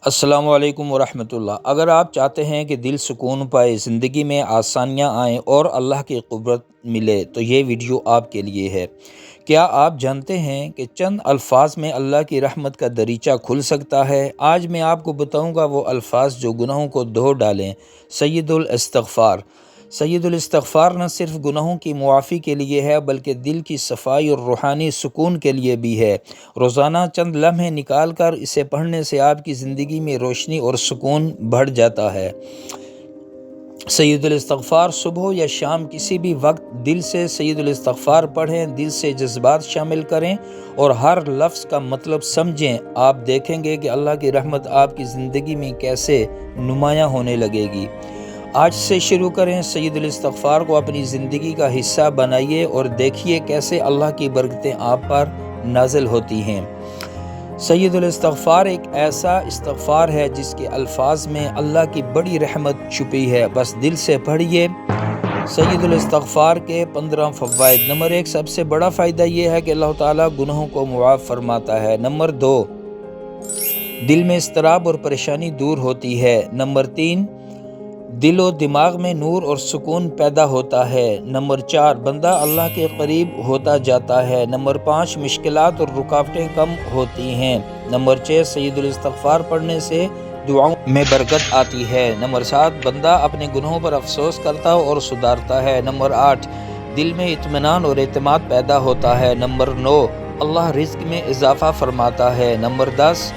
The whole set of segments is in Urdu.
السلام علیکم ورحمۃ اللہ۔ اگر آپ چاہتے ہیں کہ دل سکون پائے، زندگی میں آسانیاں آئیں اور اللہ کی قربت ملے تو یہ ویڈیو آپ کے لیے ہے۔ کیا آپ جانتے ہیں کہ چند الفاظ میں اللہ کی رحمت کا دریچہ کھل سکتا ہے؟ آج میں آپ کو بتاؤں گا وہ الفاظ جو گناہوں کو دھو ڈالیں۔ سید الاستغفار۔ سید الاستغفار نہ صرف گناہوں کی معافی کے لیے ہے بلکہ دل کی صفائی اور روحانی سکون کے لیے بھی ہے۔ روزانہ چند لمحے نکال کر اسے پڑھنے سے آپ کی زندگی میں روشنی اور سکون بڑھ جاتا ہے۔ سید الاستغفار صبح یا شام کسی بھی وقت دل سے سید الاستغفار پڑھیں، دل سے جذبات شامل کریں اور ہر لفظ کا مطلب سمجھیں۔ آپ دیکھیں گے کہ اللہ کی رحمت آپ کی زندگی میں کیسے نمایاں ہونے لگے گی۔ آج سے شروع کریں، سید الاستغفار کو اپنی زندگی کا حصہ بنائیے اور دیکھیے کیسے اللہ کی برکتیں آپ پر نازل ہوتی ہیں۔ سید الاستغفار ایک ایسا استغفار ہے جس کے الفاظ میں اللہ کی بڑی رحمت چھپی ہے، بس دل سے پڑھیے۔ سید الاستغفار کے 15 فوائد۔ نمبر 1، سب سے بڑا فائدہ یہ ہے کہ اللہ تعالیٰ گناہوں کو معاف فرماتا ہے۔ نمبر 2، دل میں اضطراب اور پریشانی دور ہوتی ہے۔ نمبر 3، دل و دماغ میں نور اور سکون پیدا ہوتا ہے۔ نمبر 4، بندہ اللہ کے قریب ہوتا جاتا ہے۔ نمبر 5، مشکلات اور رکاوٹیں کم ہوتی ہیں۔ نمبر 6، سید الاستغفار پڑھنے سے دعاؤں میں برکت آتی ہے۔ نمبر 7، بندہ اپنے گناہوں پر افسوس کرتا اور سدھارتا ہے۔ نمبر 8، دل میں اطمینان اور اعتماد پیدا ہوتا ہے۔ نمبر 9، اللہ رزق میں اضافہ فرماتا ہے۔ نمبر 10،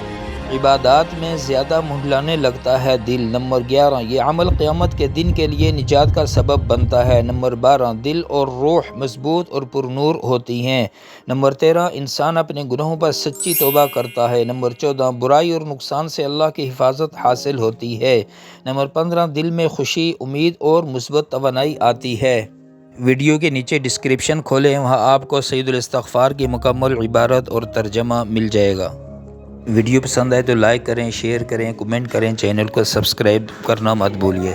عبادات میں زیادہ منڈلانے لگتا ہے دل۔ نمبر 11، یہ عمل قیامت کے دن کے لیے نجات کا سبب بنتا ہے۔ نمبر 12، دل اور روح مضبوط اور پرنور ہوتی ہیں۔ نمبر 13، انسان اپنے گناہوں پر سچی توبہ کرتا ہے۔ نمبر 14، برائی اور نقصان سے اللہ کی حفاظت حاصل ہوتی ہے۔ نمبر 15، دل میں خوشی، امید اور مثبت توانائی آتی ہے۔ ویڈیو کے نیچے ڈسکرپشن کھولیں، وہاں آپ کو سید الاستغفار کی مکمل عبارت اور ترجمہ مل جائے گا۔ ویڈیو پسند آئے تو لائک کریں، شیئر کریں، کمنٹ کریں، چینل کو سبسکرائب کرنا مت بھولیے۔